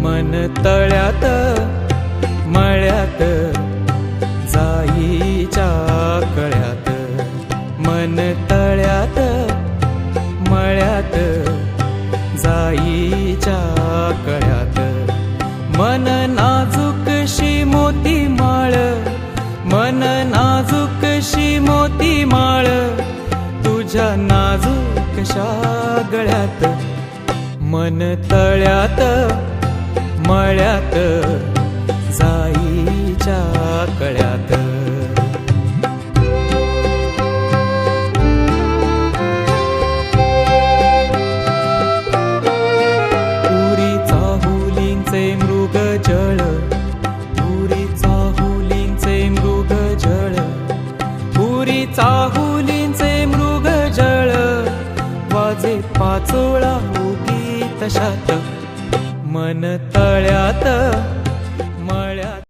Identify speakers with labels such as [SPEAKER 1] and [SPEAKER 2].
[SPEAKER 1] मन तळ्यात मळ्यात जाईच्या कळ्यात, मन तळ्यात मळ्यात जाईच्या कळ्यात, मन नाजूकशी मोती माळ, मन नाजूकशी मोती माळ, तुझ्या नाजूकशा गळ्यात, मन तळ्यात मळ्यात जाईच्या कळ्यात. पुरी चाहुलींचे मृग जळ, पुरी चाहुलींचे मृग जळ, पुरी चाहुलींचे मृग जळ, वाजे पाचोळा उगी तशात, मन तळ्यात